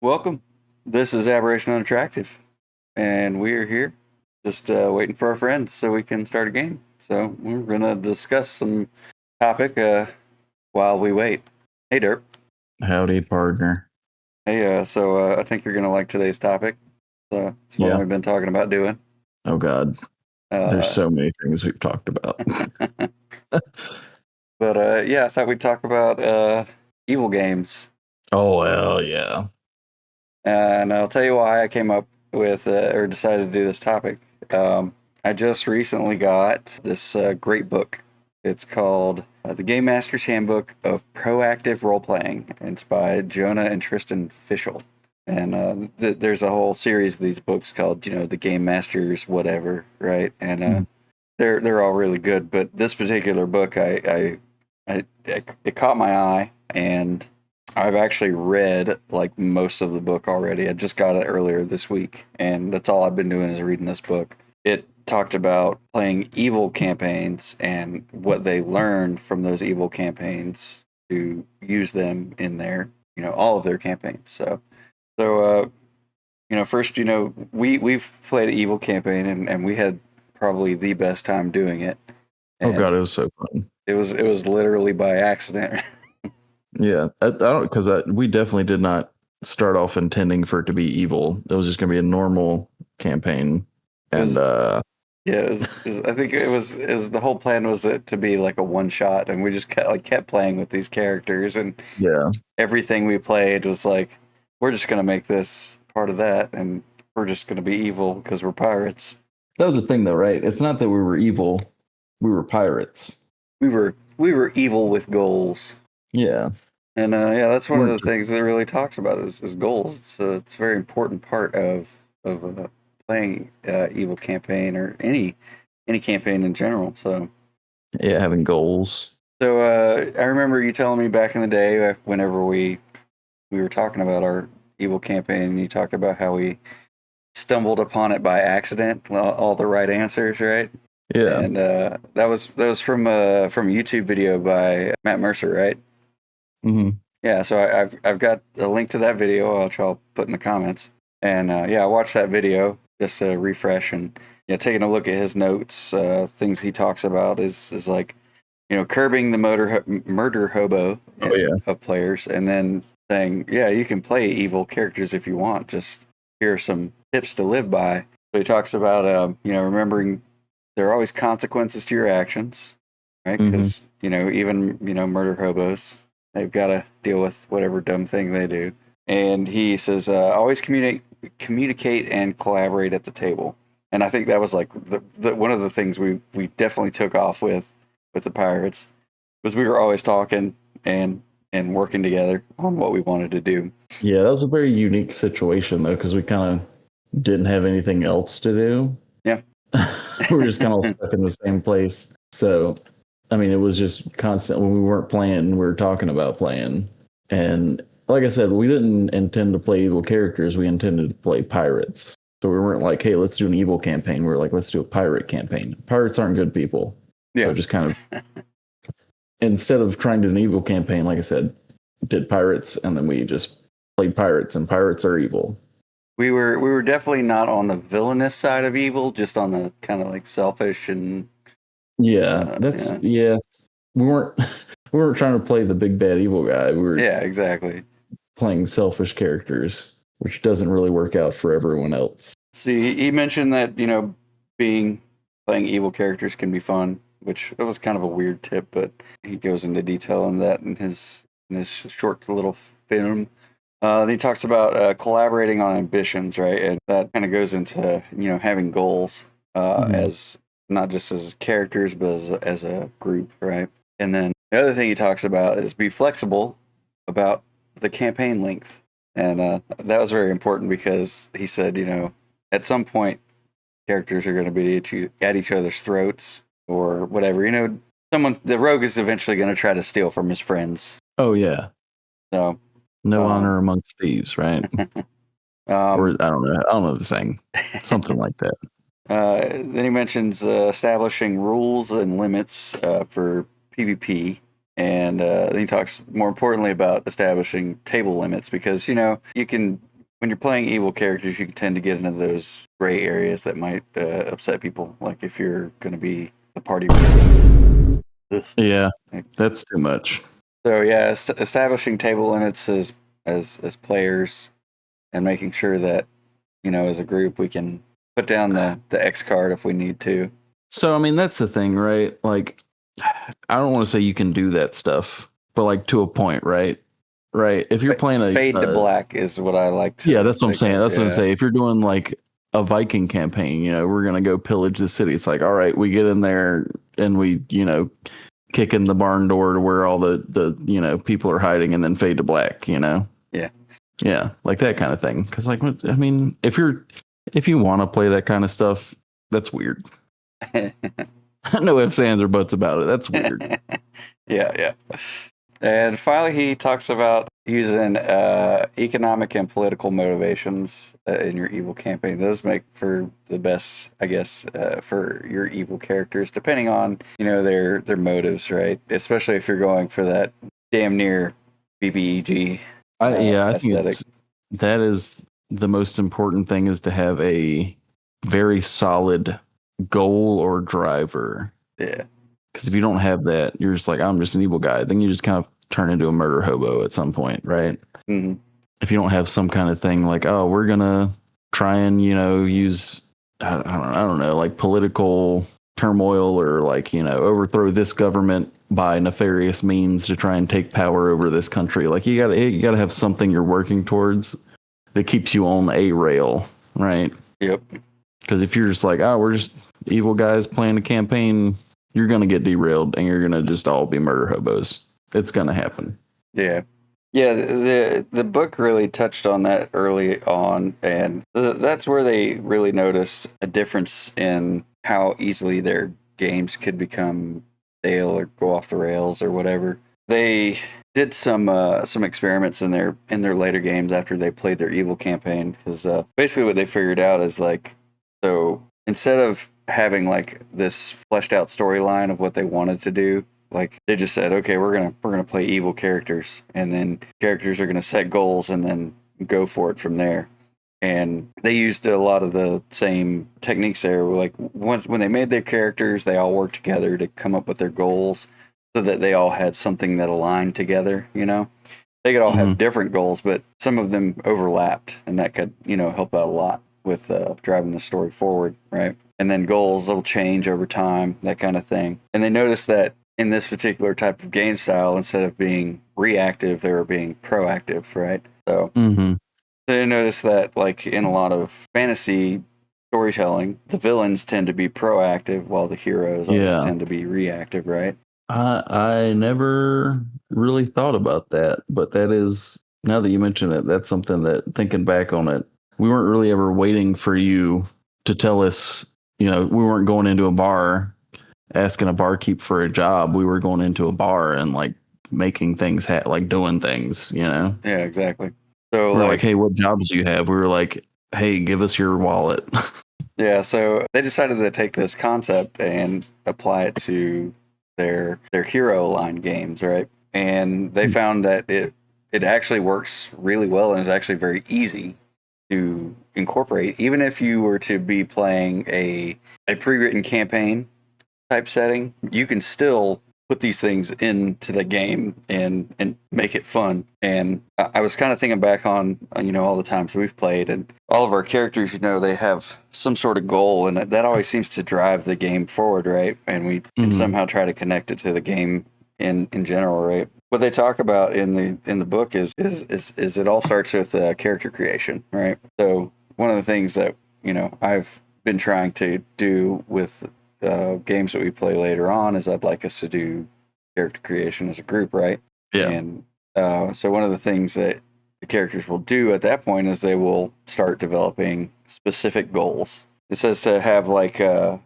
Welcome. This is Aberration Unattractive, and we are here just waiting for our friends so we can start a game. So we're going to discuss some topic while we wait. Hey, Derp. Howdy, partner. Hey, so I think you're going to like today's topic. It's what we've been talking about doing. Oh, God. There's so many things we've talked about. But yeah, I thought we'd talk about evil games. Oh, well, yeah. And I'll tell you why I came up with or decided to do this topic. I just recently got this great book. It's called The Game Master's Handbook of Proactive Role-Playing. It's by Jonah and Tristan Fishel. And there's a whole series of these books called, The Game Master's whatever, right? And they're all really good. But this particular book, it caught my eye, and I've actually read like most of the book already. I just got it earlier this week, and that's all I've been doing is reading this book. It talked about playing evil campaigns and what they learned from those evil campaigns to use them in their, all of their campaigns. So first, we've played an evil campaign, and we had probably the best time doing it. And oh God, it was so fun. It was literally by accident. Yeah, I don't, because we definitely did not start off intending for it to be evil. It was just going to be a normal campaign, and I think it was the whole plan was it to be like a one shot, and we just kept playing with these characters, and everything we played was like, we're just going to make this part of that, and we're just going to be evil because we're pirates. That was the thing, though, right? It's not that we were evil; we were pirates. We were evil with goals. Yeah. And that's one of the things that it really talks about is goals. It's a very important part of playing evil campaign or any campaign in general. So yeah, having goals. So I remember you telling me back in the day whenever we were talking about our evil campaign, and you talked about how we stumbled upon it by accident, all the right answers, right? Yeah. And that was from a YouTube video by Matt Mercer, right? Mm-hmm. Yeah, so I've got a link to that video, which I'll put in the comments. And I watched that video just to refresh, and taking a look at his notes, things he talks about is like, curbing the murder hobo of players, and then saying, you can play evil characters if you want. Just here are some tips to live by. So he talks about remembering there are always consequences to your actions, right? Because even murder hobos, they've got to deal with whatever dumb thing they do. And he says, always communicate and collaborate at the table. And I think that was like the one of the things we definitely took off with the pirates, was we were always talking and working together on what we wanted to do. Yeah, that was a very unique situation, though, because we kind of didn't have anything else to do. Yeah. We were just kind of stuck in the same place. So, I mean, it was just constant. When we weren't playing, we were talking about playing. And like I said, we didn't intend to play evil characters. We intended to play pirates. So we weren't like, hey, let's do an evil campaign. We were like, let's do a pirate campaign. Pirates aren't good people. Yeah. So just kind of, instead of trying to do an evil campaign, like I said, did pirates, and then we just played pirates, and pirates are evil. We were definitely not on the villainous side of evil, just on the kind of like selfish and we weren't trying to play the big bad evil guy. We were exactly playing selfish characters, which doesn't really work out for everyone else. See, he mentioned that playing evil characters can be fun, which that was kind of a weird tip, but he goes into detail on that in his short little film. He talks about collaborating on ambitions, right? And that kind of goes into having goals as not just as characters, but as a group, right? And then the other thing he talks about is be flexible about the campaign length, and that was very important because he said, at some point, characters are going to be at each other's throats or whatever. The rogue is eventually going to try to steal from his friends. Oh yeah. So. No honor amongst thieves, right? Or I don't know the saying, something like that. Then he mentions establishing rules and limits for PvP, and then he talks more importantly about establishing table limits, because you can when you're playing evil characters, you can tend to get into those gray areas that might upset people. Like if you're going to be the party. Yeah, that's too much. So yeah, establishing table limits as players, and making sure that as a group we can put down the X card if we need to. So I mean, that's the thing, right? Like, I don't want to say you can do that stuff, but like to a point, right? Right. If you're playing a fade to black is what I like to. Yeah, that's what I'm saying. That's what I'm yeah. saying. If you're doing like a Viking campaign, we're gonna go pillage the city. It's like, all right, we get in there and we, kick in the barn door to where all the people are hiding, and then fade to black. Yeah. Yeah, like that kind of thing. Because like, I mean, if you want to play that kind of stuff, that's weird. No ifs, ands, or buts about it. That's weird. Yeah. And finally, he talks about using economic and political motivations in your evil campaign. Those make for the best, I guess, for your evil characters, depending on their motives, right? Especially if you're going for that damn near BBEG. I think that is the most important thing, is to have a very solid goal or driver. Yeah. Because if you don't have that, you're just like, I'm just an evil guy. Then you just kind of turn into a murder hobo at some point, right? Mm-hmm. If you don't have some kind of thing like, oh, we're gonna try and use I don't know, like political turmoil, or like overthrow this government by nefarious means to try and take power over this country. Like you gotta have something you're working towards that keeps you on a rail, right? Yep. Because if you're just like, oh, we're just evil guys playing a campaign, you're gonna get derailed and you're gonna just all be murder hobos. It's gonna happen. Yeah. The book really touched on that early on, and that's where they really noticed a difference in how easily their games could become stale or go off the rails or whatever. They did some experiments in their later games after they played their evil campaign, because basically what they figured out is like, so instead of having like this fleshed out storyline of what they wanted to do, like they just said, okay, we're gonna play evil characters, and then characters are gonna set goals and then go for it from there. And they used a lot of the same techniques there. Like when they made their characters, they all worked together to come up with their goals, so that they all had something that aligned together. They could all have different goals, but some of them overlapped, and that could help out a lot with driving the story forward, right? And then goals will change over time, that kind of thing. And they noticed that in this particular type of game style, instead of being reactive, they were being proactive, right? So they noticed that, like in a lot of fantasy storytelling, the villains tend to be proactive while the heroes always tend to be reactive, right? I never really thought about that, but that is, now that you mention it, that's something that, thinking back on it, we weren't really ever waiting for you to tell us, we weren't going into a bar asking a barkeep for a job. We were going into a bar and like making things, like doing things, Yeah, exactly. So we're like, hey, what jobs do you have? We were like, hey, give us your wallet. Yeah, so they decided to take this concept and apply it to their hero line games, right? And they found that it actually works really well, and is actually very easy to incorporate, even if you were to be playing a pre-written campaign type setting. You can still put these things into the game and make it fun. And I was kind of thinking back on all the times we've played, and all of our characters, they have some sort of goal, and that always seems to drive the game forward, right? And we can somehow try to connect it to the game in general, right? What they talk about in the book is it all starts with character creation, right? So one of the things that I've been trying to do with games that we play later on is I'd like us to do character creation as a group, right? Yeah. And so one of the things that the characters will do at that point is they will start developing specific goals. It says to have like a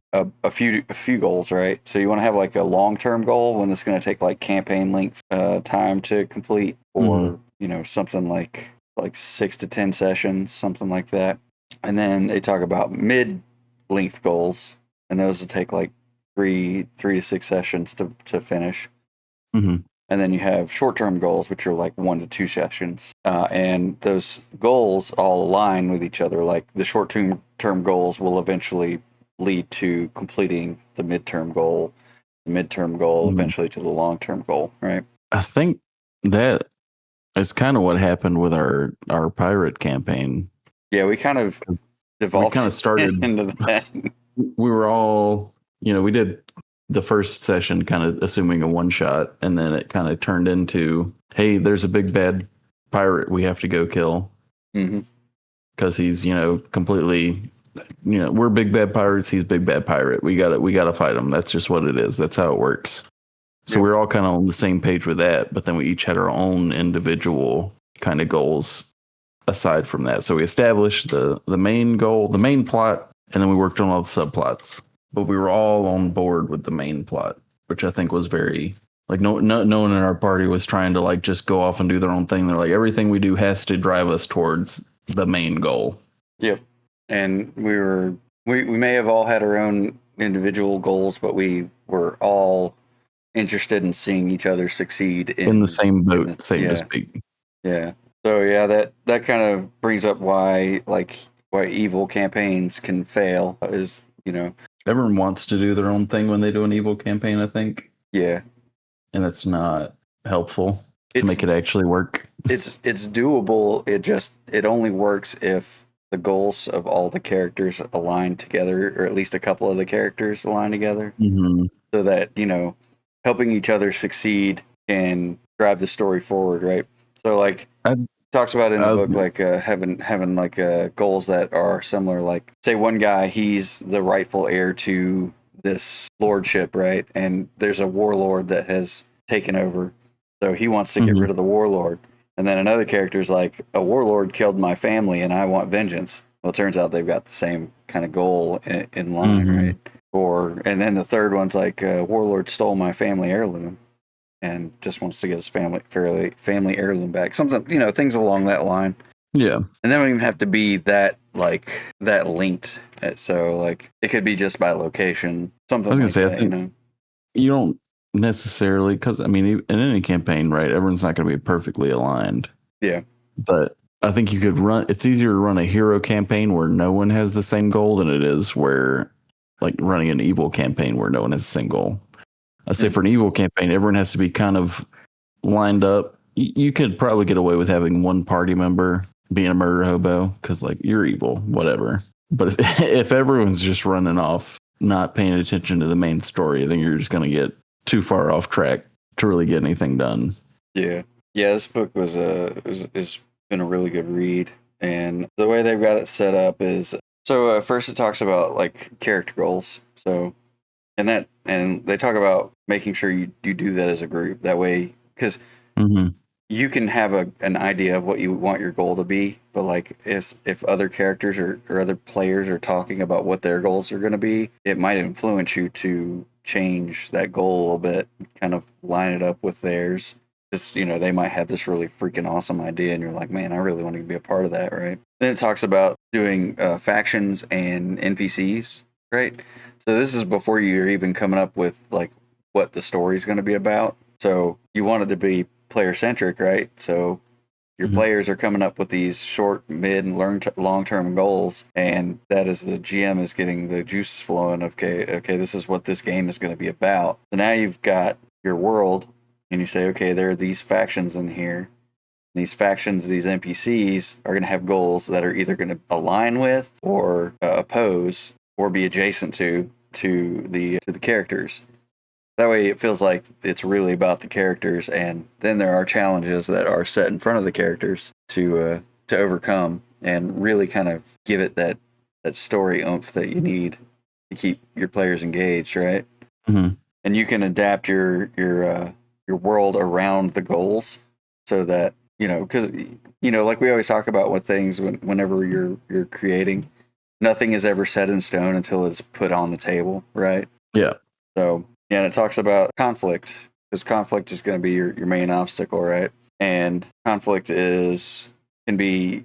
few goals, right? So you want to have like a long-term goal, when it's going to take like campaign length time to complete, or something like 6 to 10 sessions, something like that. And then they talk about mid-length goals, and those will take like 3 to 6 sessions to finish. And then you have short-term goals, which are like 1 to 2 sessions. And those goals all align with each other. Like the short-term goals will eventually lead to completing the midterm goal. The midterm goal eventually to the long-term goal, right? I think that is kind of what happened with our pirate campaign. Yeah, we kind of devolved. We kind of started into that. We were all, we did the first session kind of assuming a one shot, and then it kind of turned into, hey, there's a big bad pirate we have to go kill because he's, completely, we're big bad pirates. He's big bad pirate. We got to fight him. That's just what it is. That's how it works. So we're all kind of on the same page with that, but then we each had our own individual kind of goals aside from that. So we established the main goal, the main plot, and then we worked on all the subplots. But we were all on board with the main plot, which I think was very, like, no one in our party was trying to, like, just go off and do their own thing. They're like, everything we do has to drive us towards the main goal. Yep. And we may have all had our own individual goals, but we were all interested in seeing each other succeed in the same boat, so to speak. Yeah. So yeah, that kind of brings up why evil campaigns can fail is, everyone wants to do their own thing when they do an evil campaign, I think. Yeah. And that's not helpful to make it actually work. It's doable. It only works if the goals of all the characters align together, or at least a couple of the characters align together, so that, helping each other succeed can drive the story forward, right? So like talks about in the book, like having like goals that are similar. Like say one guy, he's the rightful heir to this lordship, right? And there's a warlord that has taken over, so he wants to get rid of the warlord. And then another character's like, a warlord killed my family and I want vengeance. Well, it turns out they've got the same kind of goal in line, right? And then the third one's like, warlord stole my family heirloom and just wants to get his family heirloom back. Something, things along that line. Yeah. And they don't even have to be that linked. So like it could be just by location. Something I was gonna say, I think you don't necessarily, because I mean, in any campaign, right, everyone's not going to be perfectly aligned. Yeah. But I think you could it's easier to run a hero campaign where no one has the same goal than it is where, like, running an evil campaign where no one has the same goal. I say for an evil campaign, everyone has to be kind of lined up. You could probably get away with having one party member being a murder hobo because, like, you're evil, whatever. But if everyone's just running off, not paying attention to the main story, I think you're just going to get too far off track to really get anything done. Yeah. This book has been a really good read, and the way they've got it set up is, so first it talks about like character goals. So and they talk about making sure you do that as a group. That way, because you can have an idea of what you want your goal to be, but like if other characters or other players are talking about what their goals are going to be, it might influence you to change that goal a little bit, kind of line it up with theirs. Because, they might have this really freaking awesome idea, and you're like, man, I really want to be a part of that, right? Then it talks about doing factions and NPCs, right? So this is before you're even coming up with like what the story's going to be about. So you want it to be player-centric, right? So your players are coming up with these short, mid, and long-term goals, and that is the GM is getting the juices flowing. Okay, this is what this game is going to be about. So now you've got your world, and you say, okay, there are these factions in here. These factions, these NPCs are going to have goals that are either going to align with or oppose or be adjacent to the characters. That way it feels like it's really about the characters, and then there are challenges that are set in front of the characters to overcome and really kind of give it that story oomph that you need to keep your players engaged, right? And you can adapt your world around the goals so that, because, like we always talk about with things whenever you're creating, nothing is ever set in stone until it's put on the table, right? Yeah. So, and it talks about conflict, because conflict is going to be your main obstacle, right? And conflict can be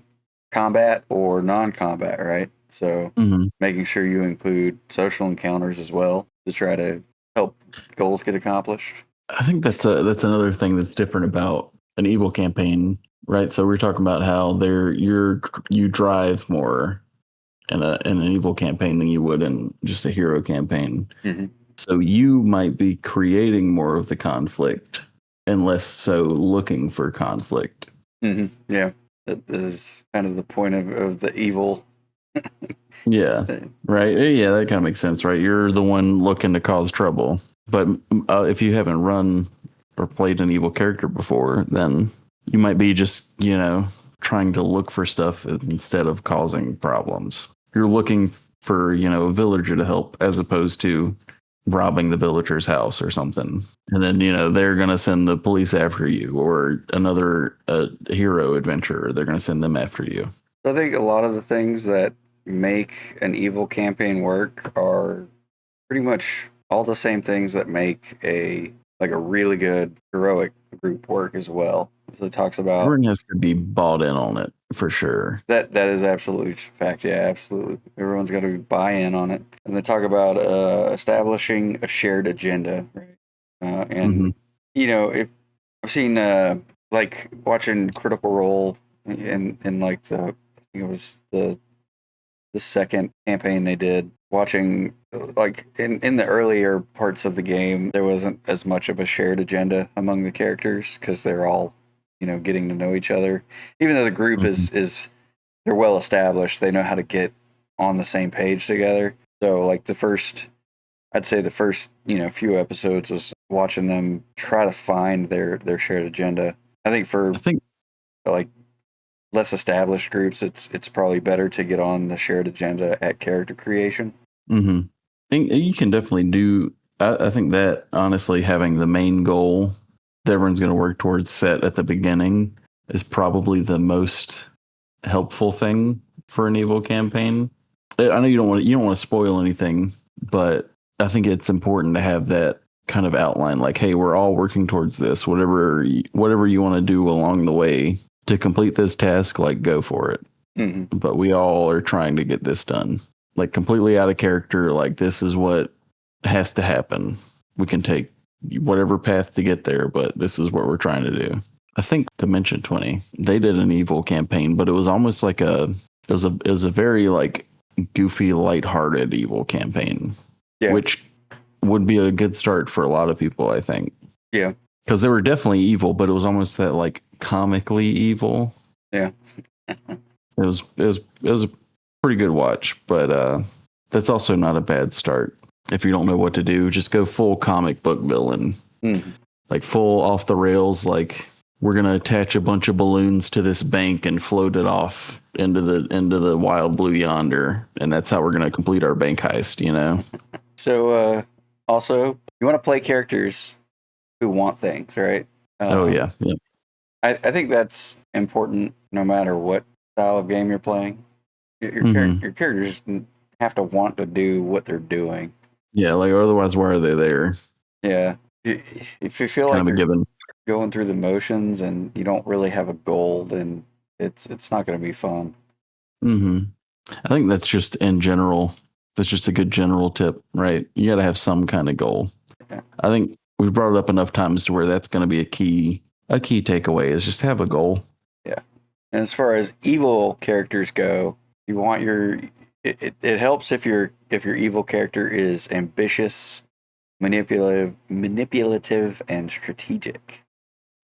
combat or non-combat, right? So making sure you include social encounters as well to try to help goals get accomplished. I think that's another thing that's different about an evil campaign, right? So we're talking about how you drive more in an evil campaign than you would in just a hero campaign. Mm-hmm. So you might be creating more of the conflict and less so looking for conflict. Mm-hmm. Yeah, that is kind of the point of the evil. Yeah, right. Yeah, that kind of makes sense, right? You're the one looking to cause trouble. But if you haven't run or played an evil character before, then you might be just, trying to look for stuff instead of causing problems. You're looking for, a villager to help as opposed to robbing the villager's house or something. And then, they're going to send the police after you, or another hero adventurer. They're going to send them after you. I think a lot of the things that make an evil campaign work are pretty much all the same things that make a really good heroic group work as well. So it talks about Everyone has to be bought in on it for sure. that. That is absolutely fact. Yeah, absolutely. Everyone's got to buy in on it. And they talk about establishing a shared agenda, right? And if I've seen like watching Critical Role in like I think it was the second campaign they did, watching like in the earlier parts of the game, there wasn't as much of a shared agenda among the characters because they're all getting to know each other, even though the group is they're well established, they know how to get on the same page together. So like I'd say the first few episodes was watching them try to find their shared agenda. I think like less established groups, it's probably better to get on the shared agenda at character creation. Mm-hmm. You can definitely do. I think that honestly, having the main goal that everyone's going to work towards set at the beginning is probably the most helpful thing for an evil campaign. I know you don't want to spoil anything, but I think it's important to have that kind of outline. Like, hey, we're all working towards this. Whatever you want to do along the way to complete this task, like go for it. Mm-hmm. But we all are trying to get this done. Like completely out of character. Like this is what has to happen. We can take whatever path to get there, but this is what we're trying to do. I think Dimension 20, they did an evil campaign, but it was almost like it was a very like goofy, lighthearted evil campaign, which would be a good start for a lot of people, I think. Yeah. Because they were definitely evil, but it was almost that like comically evil. Yeah. It was a pretty good watch, but that's also not a bad start. If you don't know what to do, just go full comic book villain. Like full off the rails, like we're gonna attach a bunch of balloons to this bank and float it off into the wild blue yonder, and that's how we're gonna complete our bank heist, So also you want to play characters who want things, right? Yeah. I think that's important no matter what style of game you're playing. Your characters have to want to do what they're doing. Yeah, like otherwise, why are they there? Yeah. If you feel kind like of a given, going through the motions and you don't really have a goal, then it's not going to be fun. I think that's just in general. That's just a good general tip, right? You got to have some kind of goal. Yeah. I think we've brought it up enough times to where that's going to be a key takeaway is just have a goal. Yeah. And as far as evil characters go, you want it helps if your evil character is ambitious, manipulative, and strategic.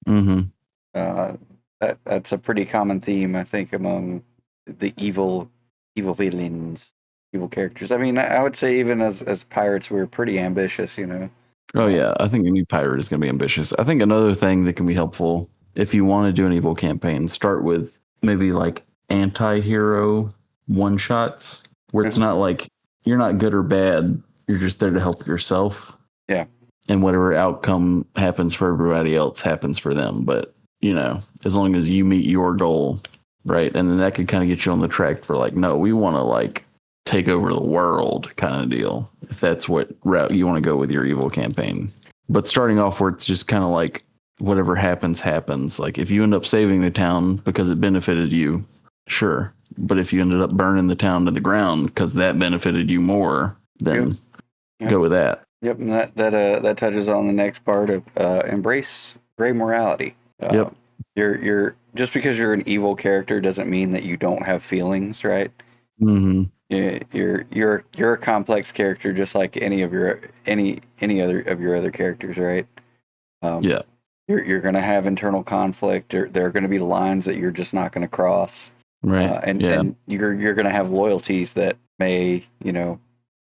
That's a pretty common theme, I think, among the evil villains, evil characters. I mean, I would say even as pirates, we're pretty ambitious, Oh yeah, I think any pirate is going to be ambitious. I think another thing that can be helpful if you want to do an evil campaign, start with maybe like anti-hero one shots where it's not like you're not good or bad, you're just there to help yourself. Yeah. And whatever outcome happens for everybody else happens for them, but as long as you meet your goal, right? And then that could kind of get you on the track for like, no, we want to like take over the world kind of deal, if that's what route you want to go with your evil campaign. But starting off where it's just kind of like whatever happens. Like if you end up saving the town because it benefited you, sure. But if you ended up burning the town to the ground because that benefited you more, then go with that. Yep, and that touches on the next part of embrace gray morality. Yep. You're just because you're an evil character doesn't mean that you don't have feelings, right? Mm-hmm. You're a complex character, just like any other of your other characters, right? Yeah. You're gonna have internal conflict. There are gonna be lines that you're just not gonna cross, Right. Yeah. and you're gonna have loyalties that may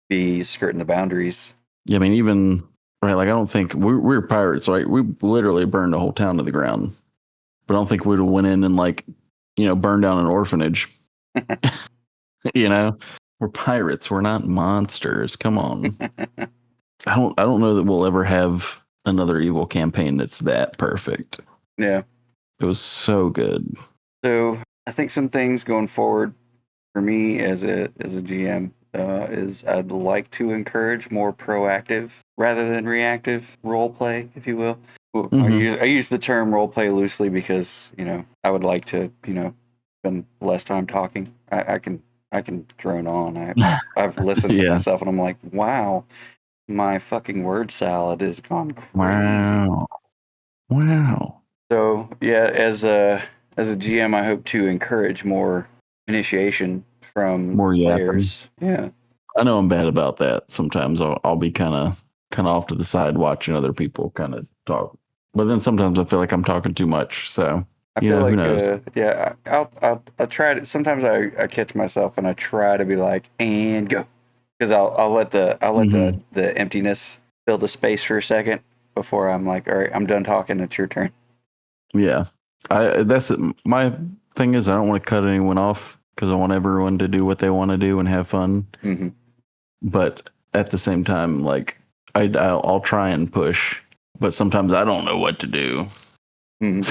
be skirting the boundaries. Yeah. I mean, even right. Like, I don't think we're pirates, right? We literally burned a whole town to the ground, but I don't think we'd have went in and like, burned down an orphanage. We're pirates. We're not monsters. Come on. I don't know that we'll ever have another evil campaign that's that perfect. Yeah. It was so good. So I think some things going forward for me as a GM is I'd like to encourage more proactive rather than reactive role play, if you will. Well, Mm-hmm. I use the term role play loosely because I would like to spend less time talking. I can drone on. I've listened to Yeah. myself and I'm like, wow, my fucking word salad has gone crazy. Wow. Wow. So yeah, as a GM, I hope to encourage more initiation from More yapping. players. Yeah, I know I'm bad about that. Sometimes I'll be kind of off to the side watching other people kind of talk, but then sometimes I feel like I'm talking too much. So I feel who like knows? yeah, I'll try to. Sometimes I catch myself and I try to be like and go because I'll let Mm-hmm. the emptiness fill the space for a second before I'm like, all right, I'm done talking. It's your turn. Yeah, I that's it. My thing is I don't want to cut anyone off because I want everyone to do what they want to do and have fun. Mm-hmm. But at the same time, like I'll try and push, but sometimes I don't know what to do. Mm-hmm.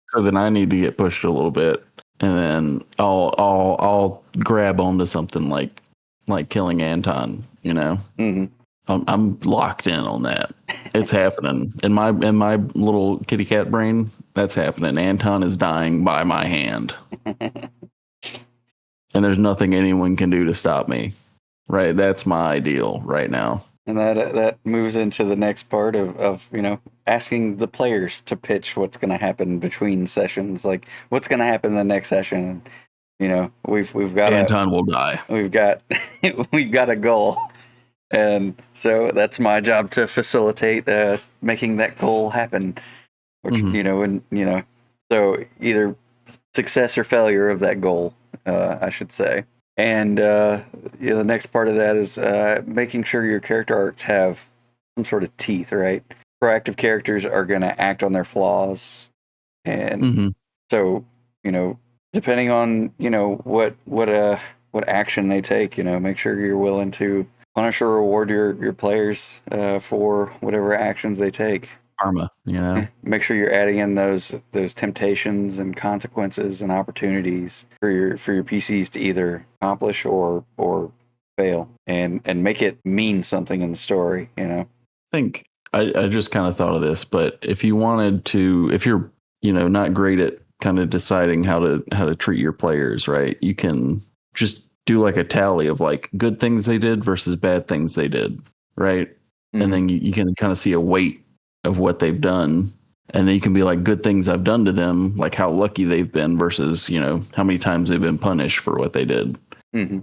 So then I need to get pushed a little bit, and then I'll grab onto something like killing Anton. Mm-hmm. I'm locked in on that. It's happening in my little kitty cat brain. That's happening. Anton is dying by my hand, and there's nothing anyone can do to stop me. Right? That's my ideal right now. And that moves into the next part of asking the players to pitch what's going to happen between sessions, like what's going to happen in the next session. We've got Anton will die. we've got we've got a goal, and so that's my job to facilitate making that goal happen. Which Mm-hmm. so either success or failure of that goal, I should say. And the next part of that is making sure your character arcs have some sort of teeth, right? Proactive characters are going to act on their flaws, and Mm-hmm. so depending on what action they take, make sure you're willing to punish or reward your players for whatever actions they take. Karma. Make sure you're adding in those temptations and consequences and opportunities for your PCs to either accomplish or fail, and make it mean something in the story. I think I just kind of thought of this, but if you wanted to, if you're not great at kind of deciding how to treat your players, right? You can just do like a tally of like good things they did versus bad things they did, right? And Mm-hmm. then you can kind of see a weight of what they've done. And then you can be like good things I've done to them, like how lucky they've been versus, how many times they've been punished for what they did. Mm-hmm.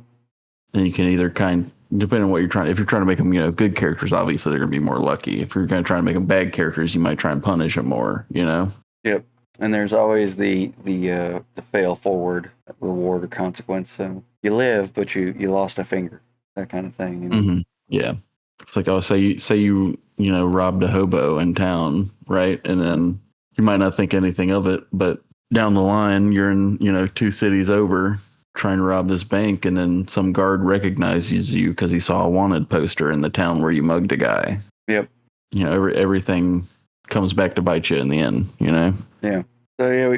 And you can either depending on what you're trying, if you're trying to make them, good characters, obviously they're going to be more lucky. If you're going to try to make them bad characters, you might try and punish them more. Yep. And there's always the fail forward reward or consequence. So you live, but you lost a finger, that kind of thing. Mm-hmm. Yeah. It's like, oh, say you robbed a hobo in town, right? And then you might not think anything of it, but down the line, you're in, two cities over trying to rob this bank, and then some guard recognizes you because he saw a wanted poster in the town where you mugged a guy. Yep. Everything comes back to bite you in the end. Yeah. So yeah,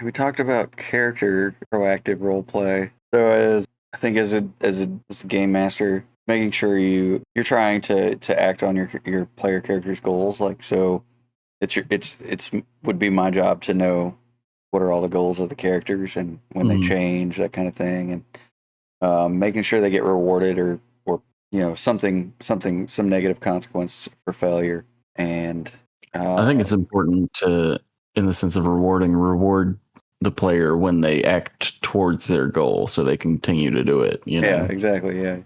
we talked about character proactive role play. So I think as a game master, making sure you're trying to act on your player character's goals. Like so, it's would be my job to know what are all the goals of the characters and when they Mm-hmm. change, that kind of thing, and making sure they get rewarded or something, some negative consequence for failure. And I think it's important to, in the sense of reward the player when they act towards their goal, so they continue to do it. Yeah, exactly. Yeah.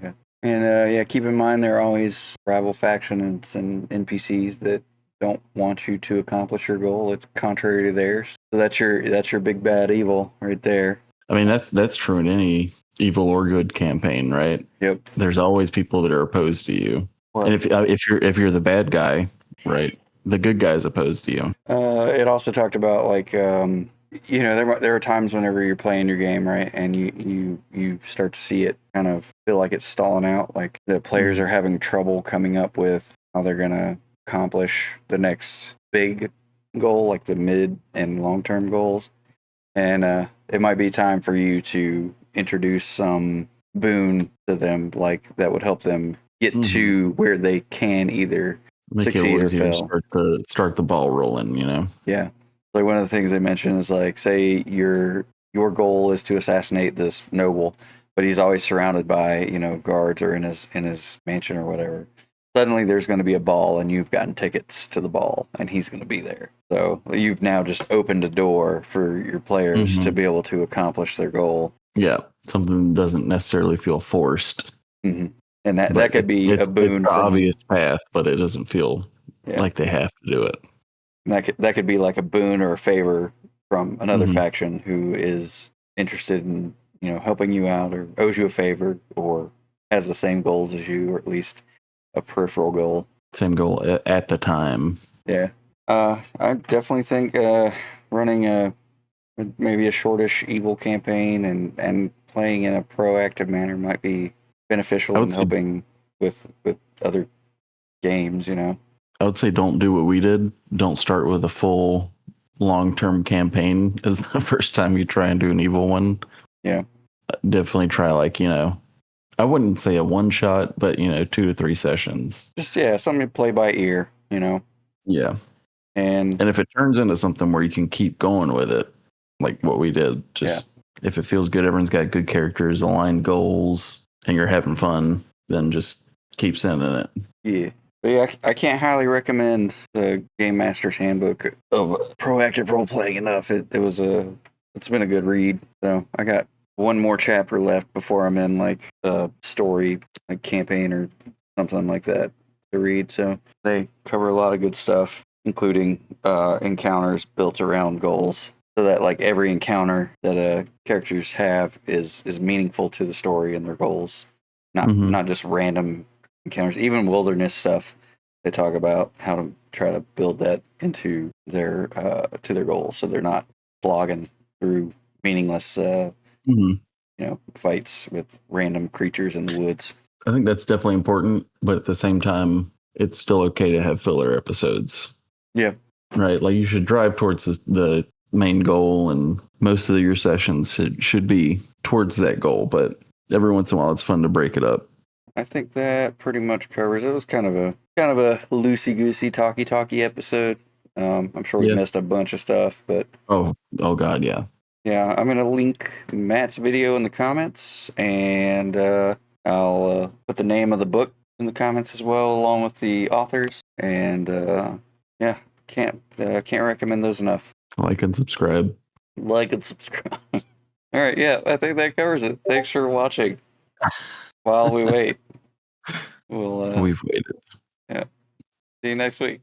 And keep in mind there are always rival factions and NPCs that don't want you to accomplish your goal. It's contrary to theirs. So that's your big bad evil right there. I mean, that's true in any evil or good campaign, right? Yep. There's always people that are opposed to you, Well, and if you're the bad guy, right, the good guy is opposed to you. It also talked about like there are times whenever you're playing your game, right, and you start to see it kind of feel like it's stalling out, like the players are having trouble coming up with how they're gonna accomplish the next big goal, like the mid and long term goals, and it might be time for you to introduce some boon to them, like that would help them get to where they can either Make succeed it or easier fail. to start the ball rolling, Yeah. Like one of the things they mention is like, say your goal is to assassinate this noble, but he's always surrounded by, guards or in his mansion or whatever. Suddenly there's going to be a ball and you've gotten tickets to the ball and he's going to be there. So you've now just opened a door for your players to be able to accomplish their goal. Yeah. Something that doesn't necessarily feel forced. Mm-hmm. And that could be a boon. It's the obvious path, but it doesn't feel like they have to do it. That could be like a boon or a favor from another faction who is interested in helping you out or owes you a favor or has the same goals as you, or at least a peripheral goal. Same goal at the time. Yeah. I definitely think running maybe a shortish evil campaign and playing in a proactive manner might be beneficial in helping with other games. I would say don't do what we did. Don't start with a full long-term campaign as the first time you try and do an evil one. Yeah. Definitely try I wouldn't say a one shot, but 2 to 3 sessions. Just something to play by ear, Yeah. And if it turns into something where you can keep going with it, like what we did, if it feels good, everyone's got good characters, aligned goals, and you're having fun, then just keep sending it. Yeah. But yeah, I can't highly recommend the Game Master's Handbook of Proactive Role Playing enough. It's been a good read. So I got one more chapter left before I'm in like a story, like campaign or something like that to read. So they cover a lot of good stuff, including encounters built around goals, so that like every encounter that characters have is meaningful to the story and their goals, not just random encounters. Even wilderness stuff, they talk about how to try to build that into their to their goals, so they're not slogging through meaningless fights with random creatures in the woods. I think that's definitely important, but at the same time, it's still okay to have filler episodes. Yeah. Right. Like you should drive towards the main goal, and most of your sessions should be towards that goal. But every once in a while, it's fun to break it up. I think that pretty much covers it. It was kind of a loosey goosey, talky episode. I'm sure we missed a bunch of stuff, but oh god, yeah. Yeah, I'm gonna link Matt's video in the comments, and I'll put the name of the book in the comments as well, along with the authors. And can't recommend those enough. Like and subscribe. Like and subscribe. All right, yeah, I think that covers it. Thanks for watching. While we wait, we've waited. Yeah. See you next week.